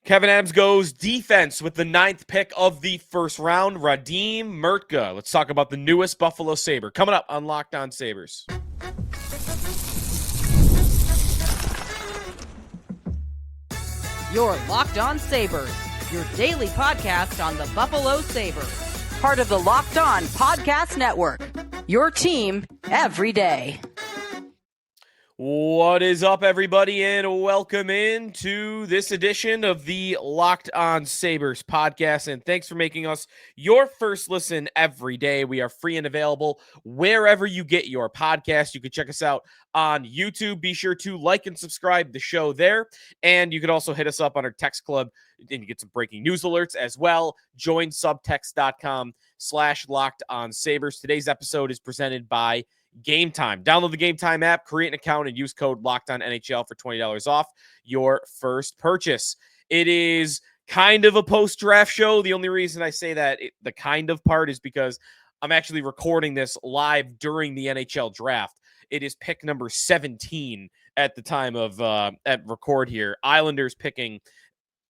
Kevyn Adams goes defense with the 9th pick of the first round. Radim Mrtka. Let's talk about the newest Buffalo Sabre. Coming up on Locked On Sabres. You're Locked On Sabres, your daily podcast on the Buffalo Sabres. Part of the Locked On Podcast Network, your team every day. What is up, everybody, and welcome into this edition of the Locked On Sabres podcast, and thanks for making us your first listen every day. We are free and available wherever you get your podcast. You can check us out on YouTube. Be sure to like and subscribe the show there, and you can also hit us up on our text club, and you get some breaking news alerts as well. Join subtext.com/LockedOnSabres. Today's episode is presented by Gametime. Download the Gametime app, create an account, and use code LOCKEDONNHL for $20 off your first purchase. It is kind of a post-draft show. The only reason I say that, the kind of part, is because I'm actually recording this live during the NHL Draft. It is pick number 17 at the time of at record here. Islanders picking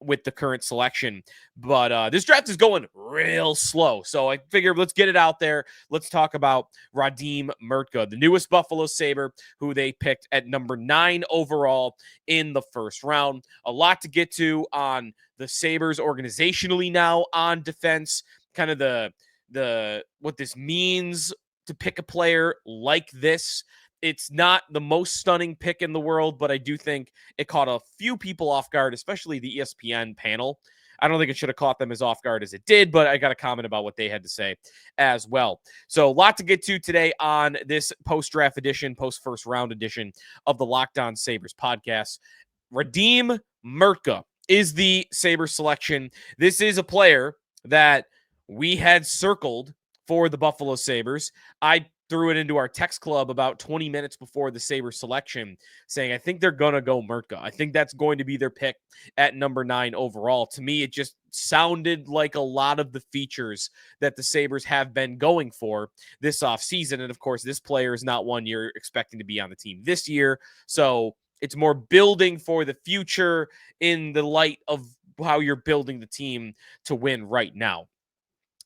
with the current selection, but this draft is going real slow, so I figured let's get it out there. Let's talk about Radim Mrtka, the newest Buffalo Sabre, who they picked at number 9 overall in the first round. A lot to get to on the Sabres organizationally now on defense, kind of the what this means to pick a player like this. It's not the most stunning pick in the world, but I do think it caught a few people off guard, especially the ESPN panel. I don't think it should have caught them as off guard as it did, but I got a comment about what they had to say as well. So a lot to get to today on this post-draft edition, post-first round edition of the Locked On Sabres podcast. Radim Mrtka is the Sabres selection. This is a player that we had circled for the Buffalo Sabres. I threw it into our text club about 20 minutes before the Sabres selection, saying, I think they're going to go Mrtka. I think that's going to be their pick at number 9 overall. To me, it just sounded like a lot of the features that the Sabres have been going for this offseason. And of course, this player is not one you're expecting to be on the team this year. So it's more building for the future in the light of how you're building the team to win right now.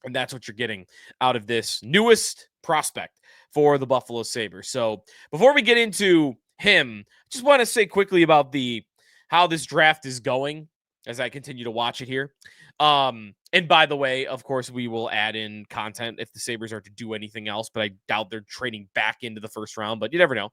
And that's what you're getting out of this newest prospect for the Buffalo Sabres. So before we get into him, just want to say quickly about how this draft is going as I continue to watch it here. And by the way, of course, we will add in content if the Sabres are to do anything else, but I doubt they're trading back into the first round, but you never know.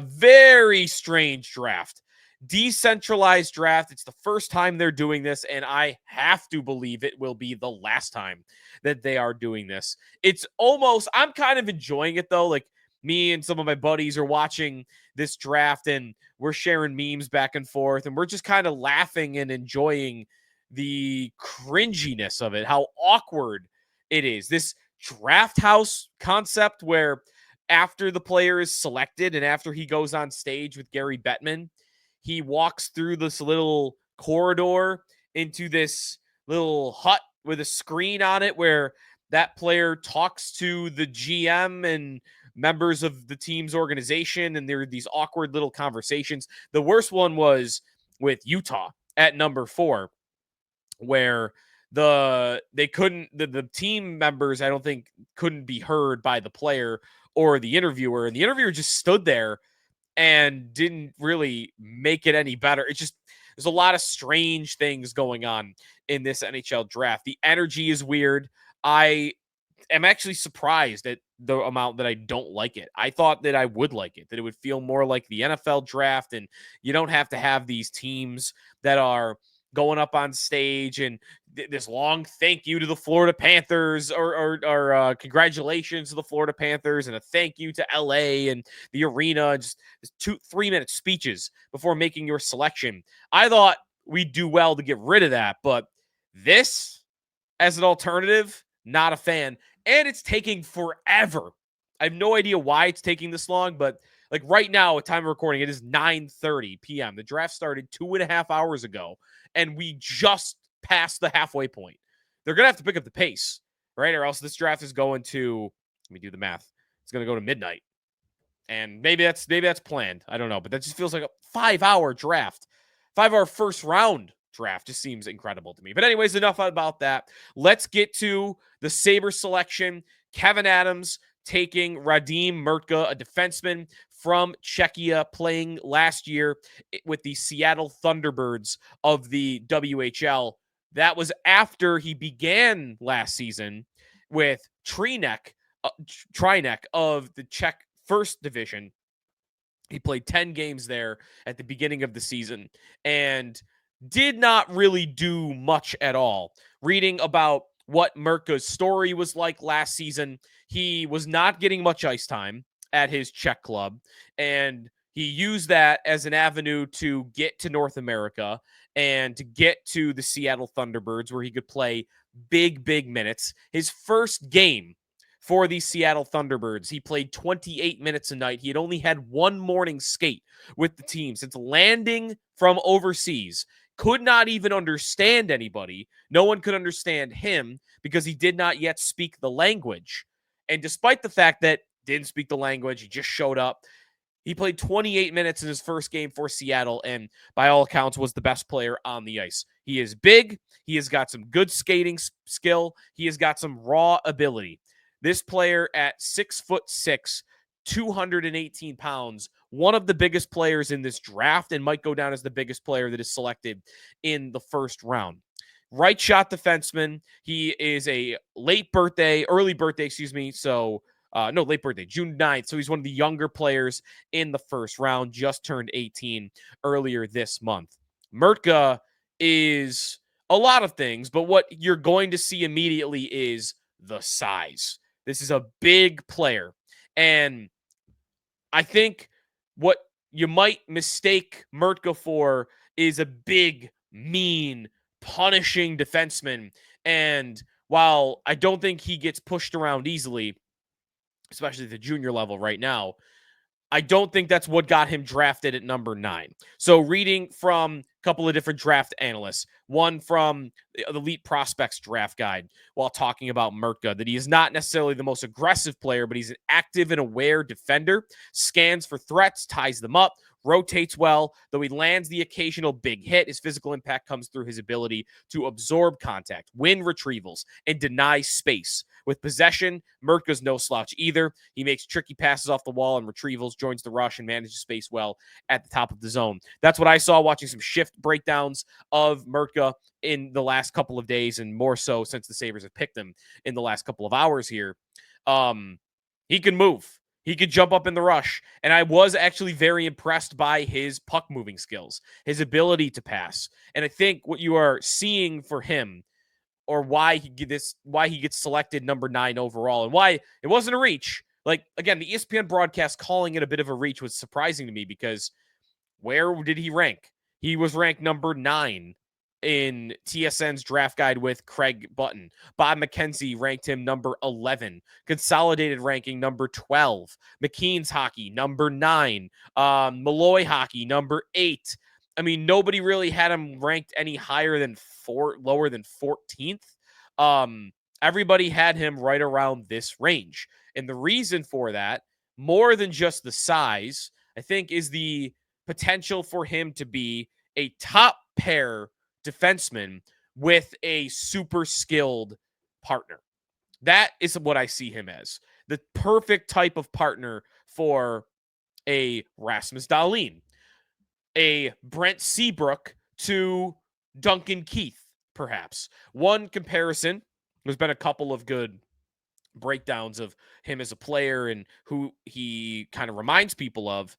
Very strange draft. Decentralized draft. It's the first time they're doing this, and I have to believe it will be the last time that they are doing this. It's almost, I'm kind of enjoying it though. Like, me and some of my buddies are watching this draft and we're sharing memes back and forth, and we're just kind of laughing and enjoying the cringiness of it, how awkward it is. This draft house concept where after the player is selected and after he goes on stage with Gary Bettman, he walks through this little corridor into this little hut with a screen on it where that player talks to the GM and members of the team's organization, and there are these awkward little conversations. The worst one was with Utah at number 4, where the team members, I don't think, couldn't be heard by the player or the interviewer, and the interviewer just stood there and didn't really make it any better. There's a lot of strange things going on in this NHL draft. The energy is weird. I am actually surprised at the amount that I don't like it. I thought that I would like it, that it would feel more like the NFL draft, and you don't have to have these teams that are going up on stage and this long thank you to the Florida Panthers or congratulations to the Florida Panthers and a thank you to LA and the arena, and just 2-3 minute speeches before making your selection. I thought we'd do well to get rid of that, but this as an alternative, not a fan. And it's taking forever. I have no idea why it's taking this long, but like right now at time of recording, it is 9:30 p.m. The draft started 2.5 hours ago, and we just passed the halfway point. They're going to have to pick up the pace, right? Or else this draft is going to, let me do the math. It's going to go to midnight. And maybe that's planned. I don't know, but that just feels like a 5-hour draft, 5-hour first round draft. Just seems incredible to me. But anyways, enough about that. Let's get to the Sabres selection. Kevyn Adams taking Radim Mrtka, a defenseman from Czechia, playing last year with the Seattle Thunderbirds of the WHL. That was after he began last season with Trinek of the Czech First Division. He played 10 games there at the beginning of the season and did not really do much at all. Reading about what Mrtka's story was like last season, he was not getting much ice time at his Czech club, and he used that as an avenue to get to North America and to get to the Seattle Thunderbirds, where he could play big minutes. His first game for the Seattle Thunderbirds, he played 28 minutes a night. He had only had one morning skate with the team since landing from overseas. Could not even understand anybody. No one could understand him because he did not yet speak the language. And despite the fact that didn't speak the language, he just showed up. He played 28 minutes in his first game for Seattle and by all accounts was the best player on the ice. He is big. He has got some good skating skill. He has got some raw ability. This player at 6'6", 218 pounds, one of the biggest players in this draft and might go down as the biggest player that is selected in the first round. Right shot defenseman. He is a early birthday, late birthday, June 9th. So he's one of the younger players in the first round, just turned 18 earlier this month. Mrtka is a lot of things, but what you're going to see immediately is the size. This is a big player. And I think what you might mistake Mrtka for is a big, mean, punishing defenseman. And while I don't think he gets pushed around easily, especially at the junior level right now, I don't think that's what got him drafted at number 9. So reading from a couple of different draft analysts, one from the Elite Prospects Draft Guide, while talking about Mrtka, that he is not necessarily the most aggressive player, but he's an active and aware defender, scans for threats, ties them up, rotates well. Though he lands the occasional big hit, his physical impact comes through his ability to absorb contact, win retrievals, and deny space. With possession, Mrtka's no slouch either. He makes tricky passes off the wall and retrievals, joins the rush, and manages space well at the top of the zone. That's what I saw watching some shift breakdowns of Mrtka in the last couple of days, and more so since the Sabres have picked him in the last couple of hours here. He can move. He could jump up in the rush. And I was actually very impressed by his puck moving skills, his ability to pass. And I think what you are seeing for him, or why he gets selected number 9 overall, and why it wasn't a reach. Like, again, the ESPN broadcast calling it a bit of a reach was surprising to me, because where did he rank? He was ranked number 9 in TSN's draft guide with Craig Button. Bob McKenzie ranked him number 11. Consolidated ranking number 12. McKean's Hockey number 9. Malloy Hockey number 8. I mean, nobody really had him ranked any higher than lower than 14th. Everybody had him right around this range. And the reason for that, more than just the size, I think, is the potential for him to be a top pair defenseman with a super skilled partner. That is what I see him as. The perfect type of partner for a Rasmus Dahlin, a Brent Seabrook to Duncan Keith, perhaps. One comparison, there's been a couple of good breakdowns of him as a player and who he kind of reminds people of.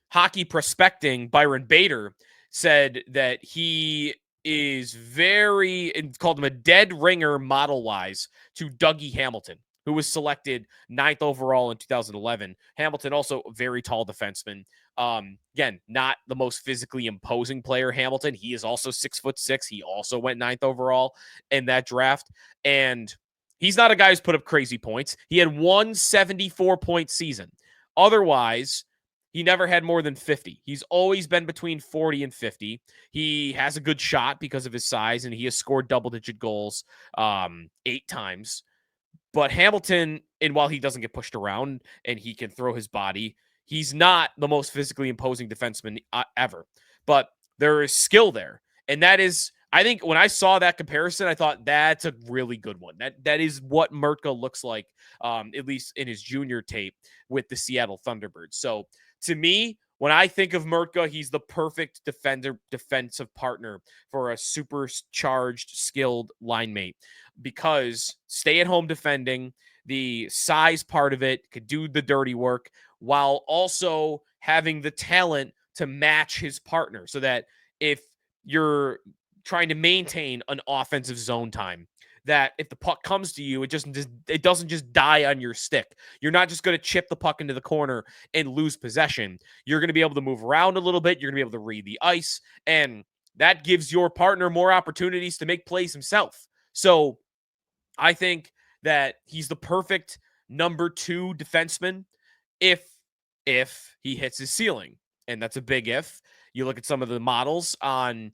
Hockey Prospecting, Byron Bader, said that he is and called him a dead ringer model-wise to Dougie Hamilton, who was selected 9th overall in 2011. Hamilton, also a very tall defenseman. Again, not the most physically imposing player, Hamilton. He is also 6'6". He also went 9th overall in that draft. And he's not a guy who's put up crazy points. He had one 74-point season. Otherwise, he never had more than 50. He's always been between 40 and 50. He has a good shot because of his size, and he has scored double-digit goals 8 times. But Hamilton, and while he doesn't get pushed around and he can throw his body, he's not the most physically imposing defenseman ever. But there is skill there. And that is, I think when I saw that comparison, I thought that's a really good one. That is what Mrtka looks like, at least in his junior tape with the Seattle Thunderbirds. So to me, when I think of Mrtka, he's the perfect defensive partner for a supercharged, skilled line mate, because stay-at-home defending, the size part of it, could do the dirty work while also having the talent to match his partner, so that if you're trying to maintain an offensive zone time, that if the puck comes to you, it doesn't just die on your stick. You're not just going to chip the puck into the corner and lose possession. You're going to be able to move around a little bit. You're going to be able to read the ice, and that gives your partner more opportunities to make plays himself. So I think that he's the perfect number 2 defenseman if he hits his ceiling. And that's a big if. You look at some of the models on,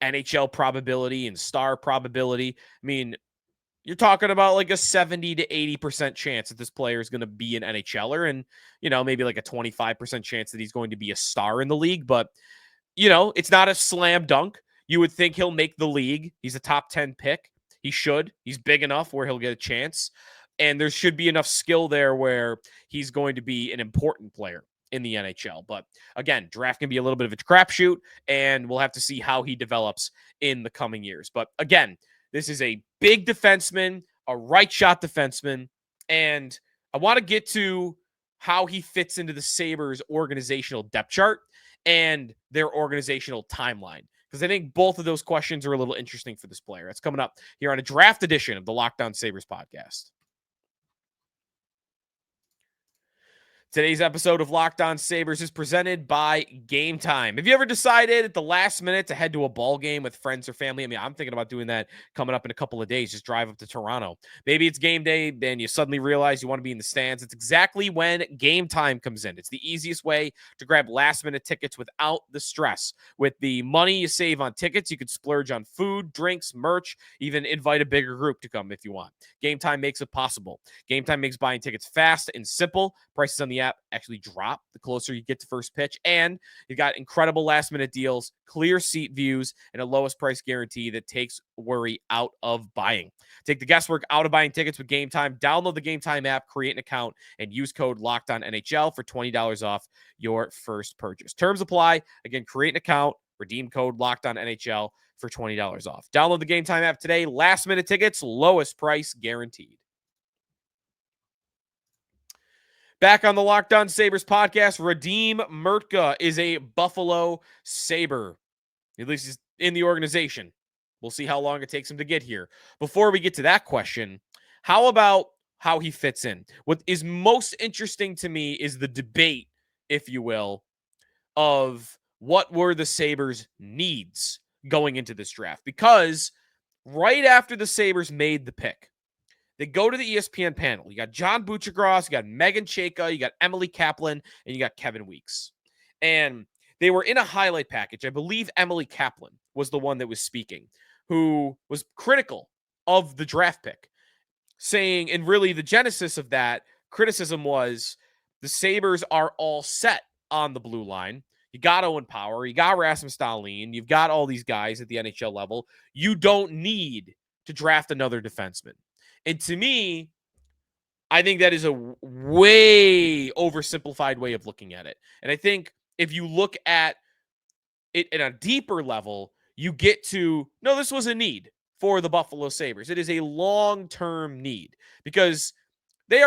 NHL probability and star probability. I mean, you're talking about like a 70 to 80% chance that this player is going to be an NHLer, and, maybe like a 25% chance that he's going to be a star in the league. But, it's not a slam dunk. You would think he'll make the league. He's a top 10 pick. He should. He's big enough where he'll get a chance. And there should be enough skill there where he's going to be an important player in the NHL. But again, draft can be a little bit of a crapshoot, and we'll have to see how he develops in the coming years. But again, this is a big defenseman, a right shot defenseman, and I want to get to how he fits into the Sabres organizational depth chart and their organizational timeline, because I think both of those questions are a little interesting for this player. That's coming up here on a draft edition of the Locked On Sabres podcast. Today's episode of Locked On Sabres is presented by Gametime. Have you ever decided at the last minute to head to a ball game with friends or family? I mean, I'm thinking about doing that coming up in a couple of days. Just drive up to Toronto. Maybe it's game day, and you suddenly realize you want to be in the stands. It's exactly when Gametime comes in. It's the easiest way to grab last-minute tickets without the stress. With the money you save on tickets, you could splurge on food, drinks, merch, even invite a bigger group to come if you want. Gametime makes it possible. Gametime makes buying tickets fast and simple. Prices on the app actually drop the closer you get to first pitch, and you got incredible last minute deals, clear seat views, and a lowest price guarantee that takes worry out of buying. Take the guesswork out of buying tickets with Gametime. Download the Gametime app, create an account, and use code LOCKEDONNHL for $20 off your first purchase. Terms apply. Again, create an account, redeem code LOCKEDONNHL for $20 off. Download the Gametime app today. Last minute tickets, lowest price guaranteed. Back on the Locked On Sabres podcast, Radim Mrtka is a Buffalo Sabre. At least he's in the organization. We'll see how long it takes him to get here. Before we get to that question, how about how he fits in? What is most interesting to me is the debate, if you will, of what were the Sabres' needs going into this draft. Because right after the Sabres made the pick, they go to the ESPN panel. You got John Buccigross, you got Megan Chayka, you got Emily Kaplan, and you got Kevin Weeks. And they were in a highlight package. I believe Emily Kaplan was the one that was speaking, who was critical of the draft pick, saying, and really the genesis of that criticism was the Sabres are all set on the blue line. You got Owen Power, you got Rasmus Dahlin, you've got all these guys at the NHL level. You don't need to draft another defenseman. And to me, I think that is a way oversimplified way of looking at it. And I think if you look at it at a deeper level, you get to, no, this was a need for the Buffalo Sabres. It is a long-term need, because they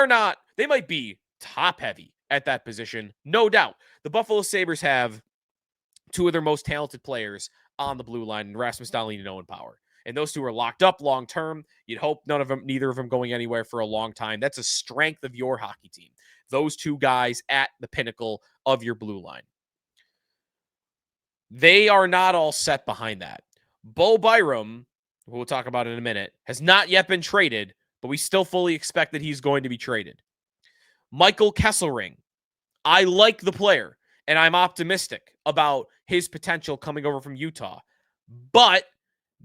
might be top heavy at that position, no doubt. The Buffalo Sabres have two of their most talented players on the blue line, Rasmus Dahlin and Owen Power. And those two are locked up long-term. You'd hope neither of them going anywhere for a long time. That's a strength of your hockey team. Those two guys at the pinnacle of your blue line. They are not all set behind that. Bo Byram, who we'll talk about in a minute, has not yet been traded, but we still fully expect that he's going to be traded. Michael Kesselring, I like the player, and I'm optimistic about his potential coming over from Utah. But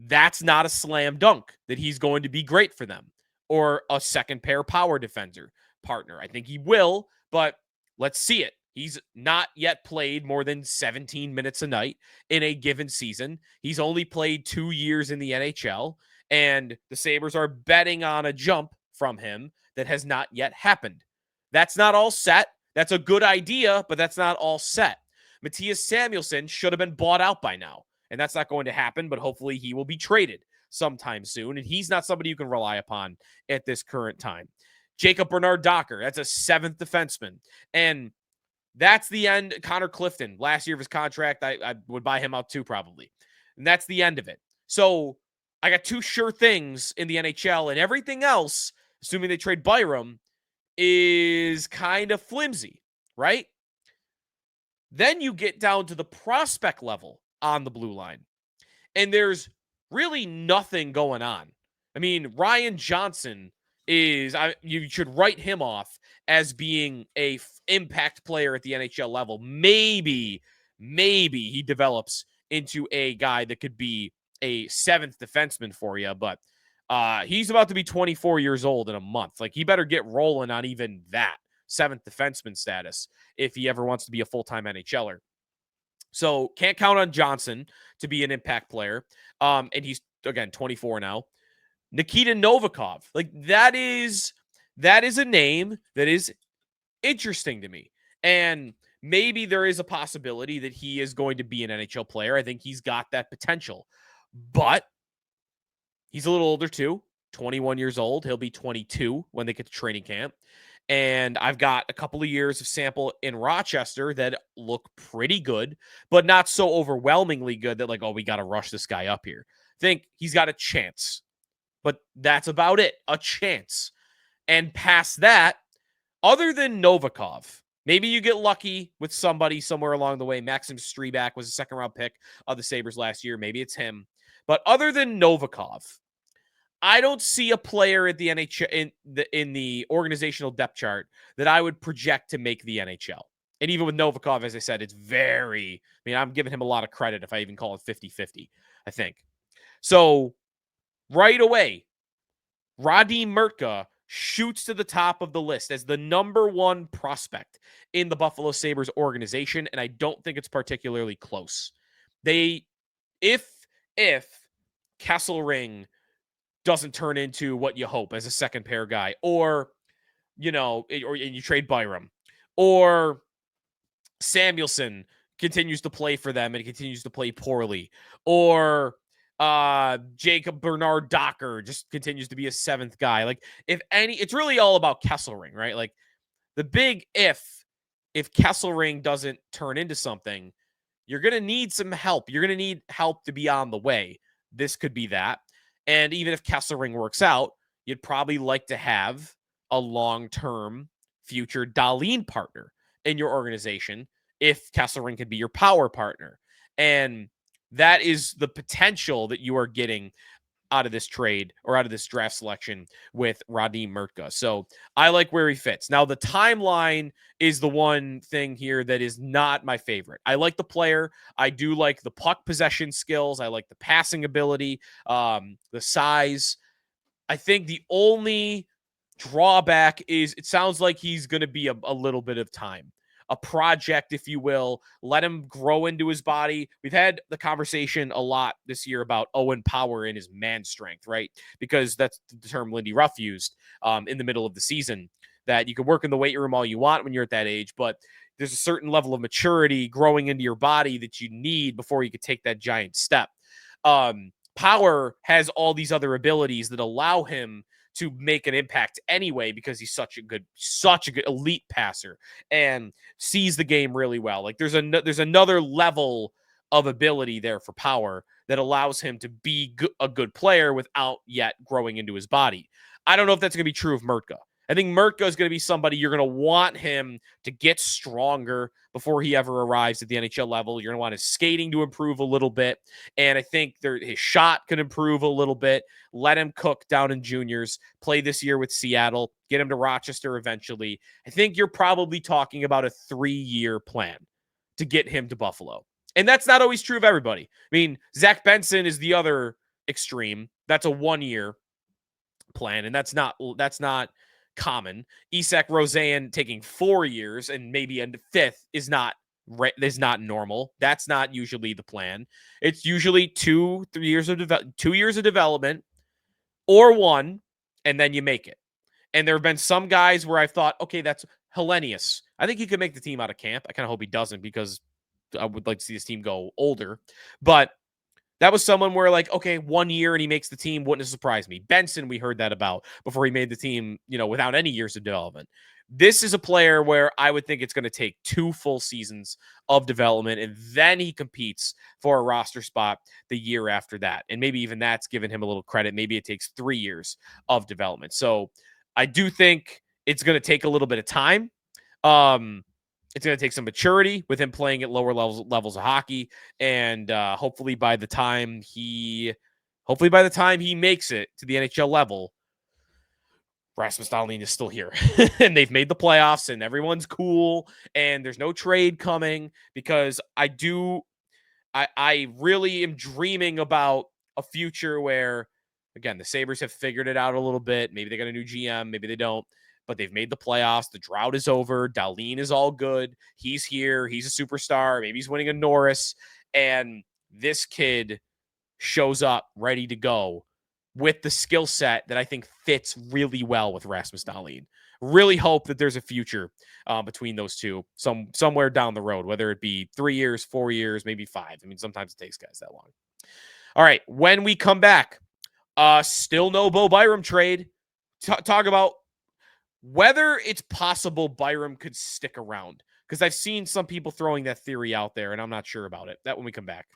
that's not a slam dunk that he's going to be great for them or a second pair power defender partner. I think he will, but let's see it. He's not yet played more than 17 minutes a night in a given season. He's only played 2 years in the NHL, and the Sabres are betting on a jump from him that has not yet happened. That's not all set. That's a good idea, but that's not all set. Matthias Samuelsson should have been bought out by now, and that's not going to happen, but hopefully he will be traded sometime soon, and he's not somebody you can rely upon at this current time. Jacob Bernard-Docker, that's a 7th defenseman, and that's the end. Connor Clifton, last year of his contract, I would buy him out too, probably. And that's the end of it. So I got 2 sure things in the NHL, and everything else, assuming they trade Byram, is kind of flimsy, right? Then you get down to the prospect level on the blue line, and there's really nothing going on. I mean, Ryan Johnson you should write him off as being a impact player at the NHL level. Maybe he develops into a guy that could be a 7th defenseman for you, but he's about to be 24 years old in a month. Like, he better get rolling on even that 7th defenseman status if he ever wants to be a full-time NHLer. So can't count on Johnson to be an impact player. And he's, again, 24 now. Nikita Novikov, like that is a name that is interesting to me. And maybe there is a possibility that he is going to be an NHL player. I think he's got that potential. But he's a little older too, 21 years old. He'll be 22 when they get to training camp. And I've got a couple of years of sample in Rochester that look pretty good, but not so overwhelmingly good that, like, oh, we got to rush this guy up here. I think he's got a chance. But that's about it, a chance. And past that, other than Novikov, maybe you get lucky with somebody somewhere along the way. Maxim Strebak was a 2nd-round pick of the Sabres last year. Maybe it's him. But other than Novikov, I don't see a player at the NHL in the organizational depth chart that I would project to make the NHL. And even with Novikov, as I said, it's I'm giving him a lot of credit if I even call it 50-50, I think. So right away, Radim Mrtka shoots to the top of the list as the number 1 prospect in the Buffalo Sabres organization, and I don't think it's particularly close. If Kesselring doesn't turn into what you hope as a second pair guy, or you trade Byram, or Samuelsson continues to play for them and continues to play poorly, or Jacob Bernard-Docker just continues to be a 7th guy. Like, it's really all about Kesselring, right? Like, the big if Kesselring doesn't turn into something, you're going to need some help. You're going to need help to be on the way. This could be that. And even if Kesselring works out, you'd probably like to have a long-term future Dahlin partner in your organization if Kesselring could be your power partner. And that is the potential that you are getting out of this trade or out of this draft selection with Radim Mrtka. So I like where he fits. Now, the timeline is the one thing here that is not my favorite. I like the player. I do like the puck possession skills. I like the passing ability, the size. I think the only drawback is it sounds like he's going to be a little bit of time. A project, if you will. Let him grow into his body. We've had the conversation a lot this year about Owen Power and his man strength, right? Because that's the term Lindy Ruff used in the middle of the season, that you can work in the weight room all you want when you're at that age, but there's a certain level of maturity growing into your body that you need before you could take that giant step. Power has all these other abilities that allow him to make an impact anyway, because he's such a good elite passer and sees the game really well. Like, there's another level of ability there for Power that allows him to be a good player without yet growing into his body. I don't know if that's going to be true of Mrtka. I think Mrtka is going to be somebody you're going to want him to get stronger before he ever arrives at the NHL level. You're going to want his skating to improve a little bit. And I think his shot can improve a little bit. Let him cook down in juniors, play this year with Seattle, get him to Rochester eventually. I think you're probably talking about a 3-year plan to get him to Buffalo. And that's not always true of everybody. I mean, Zach Benson is the other extreme. That's a 1-year plan. And that's not common. Isak Roseanne taking 4 years and maybe a fifth is not normal. That's not usually the plan. It's usually 2 years of 2 years of development or 1, and then you make it. And there have been some guys where I've thought, okay, that's Hellenius. I think he could make the team out of camp. I kind of hope he doesn't, because I would like to see this team go older. But that was someone where, like, okay, 1 year and he makes the team wouldn't have surprised me. Benson, we heard that about before he made the team, without any years of development. This is a player where I would think it's going to take 2 full seasons of development, and then he competes for a roster spot the year after that. And maybe even that's giving him a little credit. Maybe it takes 3 years of development. So I do think it's going to take a little bit of time. It's going to take some maturity with him playing at lower levels of hockey. And hopefully by the time he makes it to the NHL level, Rasmus Dahlin is still here and they've made the playoffs and everyone's cool and there's no trade coming, because I really am dreaming about a future where, again, the Sabres have figured it out a little bit. Maybe they got a new GM, maybe they don't, but they've made the playoffs. The drought is over. Dahlin is all good. He's here. He's a superstar. Maybe he's winning a Norris. And this kid shows up ready to go with the skill set that I think fits really well with Rasmus Dahlin. Really hope that there's a future between those two somewhere down the road, whether it be 3 years, 4 years, maybe 5. I mean, sometimes it takes guys that long. All right, when we come back, still no Bo Byram trade. Talk about whether it's possible Byram could stick around, because I've seen some people throwing that theory out there, and I'm not sure about it. That when we come back.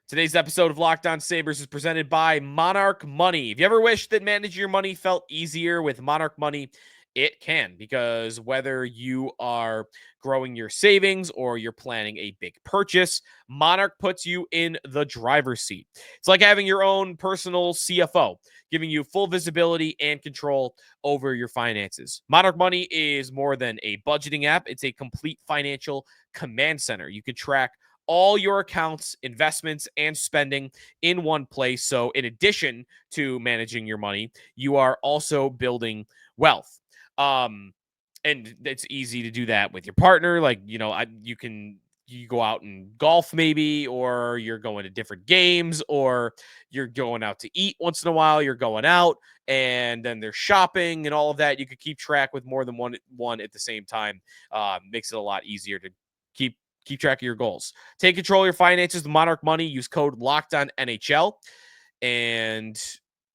Today's episode of Locked On Sabres is presented by Monarch Money. If you ever wished that managing your money felt easier with Monarch Money, it can, because whether you are growing your savings or you're planning a big purchase, Monarch puts you in the driver's seat. It's like having your own personal CFO, giving you full visibility and control over your finances. Monarch Money is more than a budgeting app. It's a complete financial command center. You can track all your accounts, investments, and spending in one place. So in addition to managing your money, you are also building wealth. And it's easy to do that with your partner. Like, you go out and golf maybe, or you're going to different games, or you're going out to eat once in a while. You're going out and then there's shopping and all of that. You could keep track with more than one at the same time. Makes it a lot easier to keep track of your goals. Take control of your finances with Monarch Money. Use code LOCKEDONNHL, and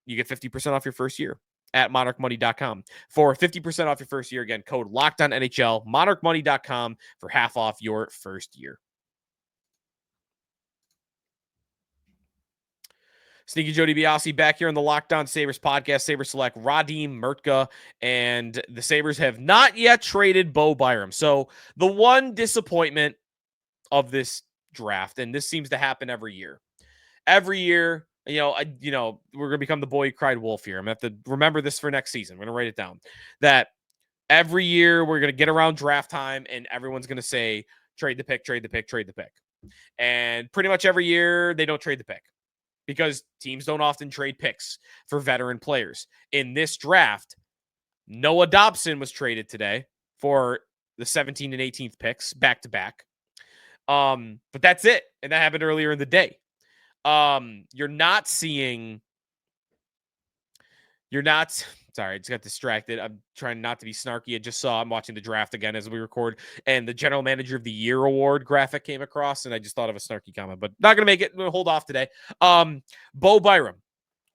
you get 50% off your first year at monarchmoney.com. For 50% off your first year, again, code LOCKEDONNHL, monarchmoney.com for half off your first year. Sneaky Joe DiBiase back here on the Locked On Sabres podcast. Sabres select Radim Mrtka, and the Sabres have not yet traded Bo Byram. So the one disappointment of this draft, and this seems to happen every year. Every year, we're going to become the boy who cried wolf here. I'm going to have to remember this for next season. We're going to write it down. That every year we're going to get around draft time and everyone's going to say, trade the pick, trade the pick, trade the pick. And pretty much every year they don't trade the pick, because teams don't often trade picks for veteran players. In this draft, Noah Dobson was traded today for the 17th and 18th picks back to back. But that's it. And that happened earlier in the day. Sorry, I just got distracted. I'm trying not to be snarky. I'm watching the draft again as we record, and the General Manager of the Year award graphic came across, and I just thought of a snarky comment, but not going to make it. We'll hold off today. Bo Byram.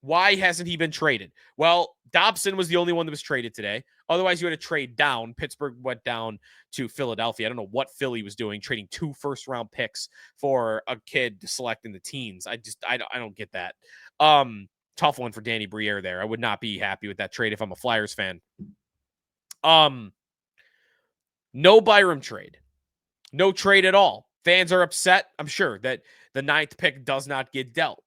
Why hasn't he been traded? Well, Dobson was the only one that was traded today. Otherwise, you had to trade down. Pittsburgh went down to Philadelphia. I don't know what Philly was doing, trading 2 first-round picks for a kid to select in the teens. I don't get that. Tough one for Danny Briere there. I would not be happy with that trade if I'm a Flyers fan. No Byram trade. No trade at all. Fans are upset, I'm sure, that the 9th pick does not get dealt.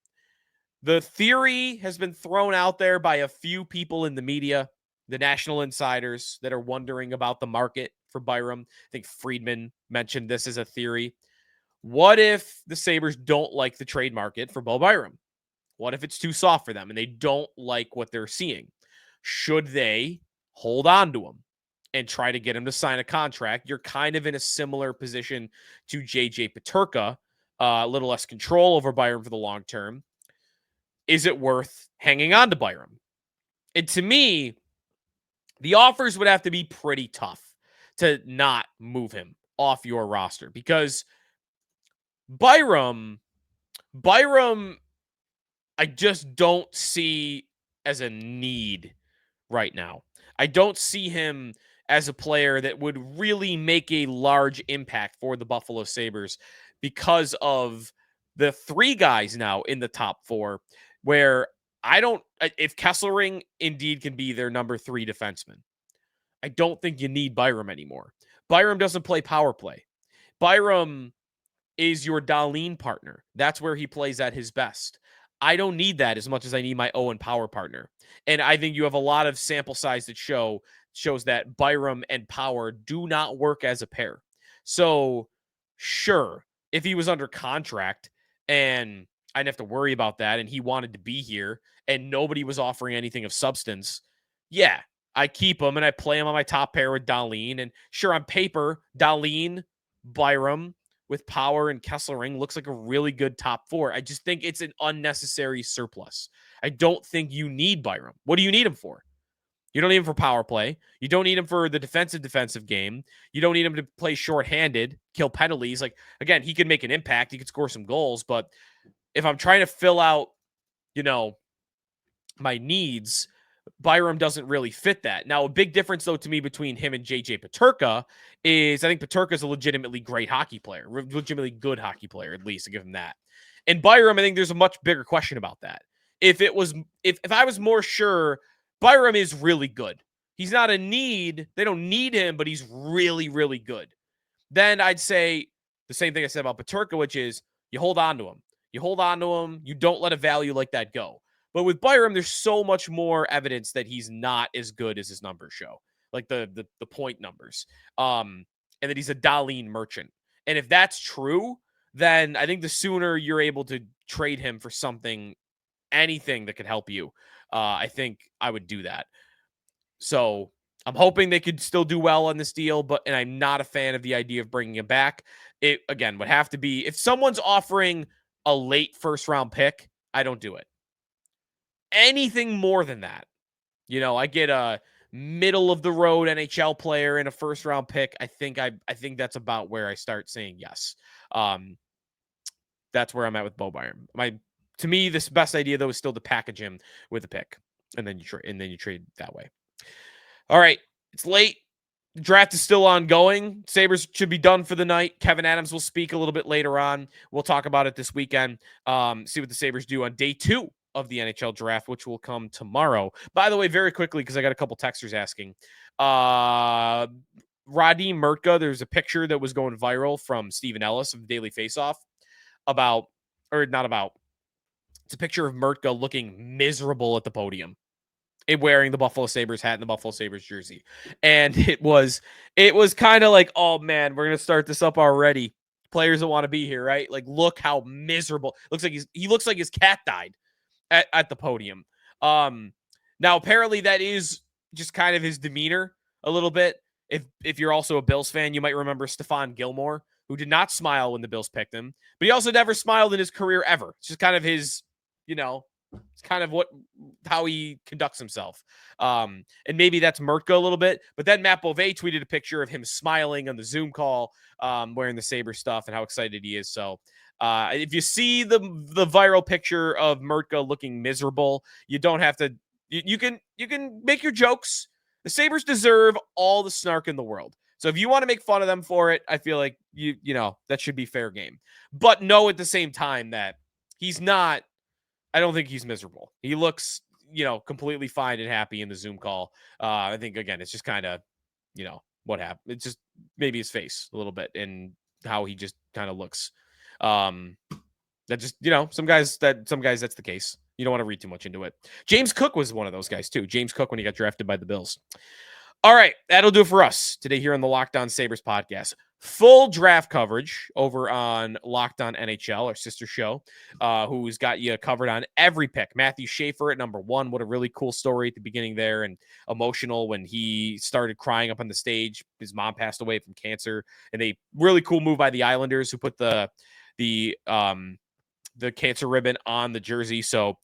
The theory has been thrown out there by a few people in the media, the national insiders that are wondering about the market for Byram. I think Friedman mentioned this as a theory. What if the Sabres don't like the trade market for Bo Byram? What if it's too soft for them and they don't like what they're seeing? should they hold on to him and try to get him to sign a contract? You're kind of in a similar position to JJ Peterka, a little less control over Byram for the long term. Is it worth hanging on to Byram? And to me, the offers would have to be pretty tough to not move him off your roster, because Byram, I just don't see as a need right now. I don't see him as a player that would really make a large impact for the Buffalo Sabres because of the three guys now in the top four, where if Kesselring indeed can be their number 3 defenseman, I don't think you need Byram anymore. Byram doesn't play power play. Byram is your Dahlin partner. That's where he plays at his best. I don't need that as much as I need my Owen Power partner. And I think you have a lot of sample size that shows that Byram and Power do not work as a pair. So sure, if he was under contract and I didn't have to worry about that and he wanted to be here and nobody was offering anything of substance, yeah, I keep him and I play him on my top pair with Dahlin. And sure, on paper, Dahlin, Byram with Power and Kesselring looks like a really good top 4. I just think it's an unnecessary surplus. I don't think you need Byram. What do you need him for? You don't need him for power play. You don't need him for the defensive game. You don't need him to play shorthanded, kill penalties. Like, again, he can make an impact. He could score some goals. But if I'm trying to fill out, my needs, Byram doesn't really fit that. Now, a big difference, though, to me between him and JJ Peterka is I think Peterka is a legitimately great hockey player, legitimately good hockey player, at least, to give him that. And Byram, I think there's a much bigger question about that. If I was more sure, Byram is really good. He's not a need. They don't need him, but he's really, really good. Then I'd say the same thing I said about Peterka, which is you hold on to him. You hold on to him. You don't let a value like that go. But with Byram, there's so much more evidence that he's not as good as his numbers show, like the point numbers, and that he's a Dahlin merchant. And if that's true, then I think the sooner you're able to trade him for anything that could help you, I think I would do that. So I'm hoping they could still do well on this deal, and I'm not a fan of the idea of bringing him back. It, again, would have to be, if someone's offering a late first-round pick, I don't do it. Anything more than that, I get a middle-of-the-road NHL player and a first-round pick, I think that's about where I start saying yes. That's where I'm at with Bo Byram. To me, this best idea, though, is still to package him with a pick, and then you trade that way. All right, it's late. The draft is still ongoing. Sabres should be done for the night. Kevyn Adams will speak a little bit later on. We'll talk about it this weekend. See what the Sabres do on day 2 of the NHL Draft, which will come tomorrow. By the way, very quickly, because I got a couple texters asking. Radim Mrtka, there's a picture that was going viral from Stephen Ellis of Daily Faceoff it's a picture of Mrtka looking miserable at the podium, wearing the Buffalo Sabres hat and the Buffalo Sabres jersey. And it was kind of like, oh man, we're going to start this up already. Players that want to be here, right? Like, look how miserable. He looks like his cat died at the podium. Now apparently that is just kind of his demeanor a little bit. If you're also a Bills fan, you might remember Stephon Gilmore, who did not smile when the Bills picked him, but he also never smiled in his career ever. It's just kind of his, it's kind of how he conducts himself. And maybe that's Mrtka a little bit, but then Matt Beauvais tweeted a picture of him smiling on the Zoom call, wearing the Sabre stuff and how excited he is. So if you see the viral picture of Mrtka looking miserable, you don't have to, you can make your jokes. The Sabres deserve all the snark in the world. So if you want to make fun of them for it, I feel like that should be fair game. But know at the same time that he's not, I don't think he's miserable. He looks, completely fine and happy in the Zoom call. I think, again, it's just kind of, what happened. It's just maybe his face a little bit and how he just kind of looks. That just, some guys, that's the case. You don't want to read too much into it. James Cook was one of those guys too. James Cook, when he got drafted by the Bills. All right, that'll do it for us today here on the Locked On Sabres podcast. full draft coverage over on Locked On NHL, our sister show, who's got you covered on every pick. Matthew Schaefer at number 1. What a really cool story at the beginning there, and emotional when he started crying up on the stage. His mom passed away from cancer, and a really cool move by the Islanders who put the cancer ribbon on the jersey. So,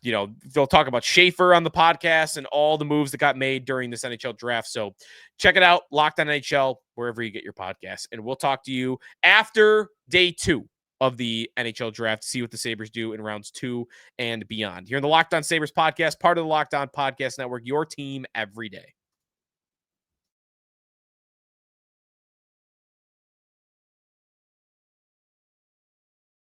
they'll talk about Schaefer on the podcast and all the moves that got made during this NHL draft. So check it out, Locked On NHL, wherever you get your podcasts. And we'll talk to you after day 2 of the NHL draft to see what the Sabres do in rounds 2 and beyond. Here in the Locked On Sabres podcast, part of the Locked On Podcast Network, your team every day.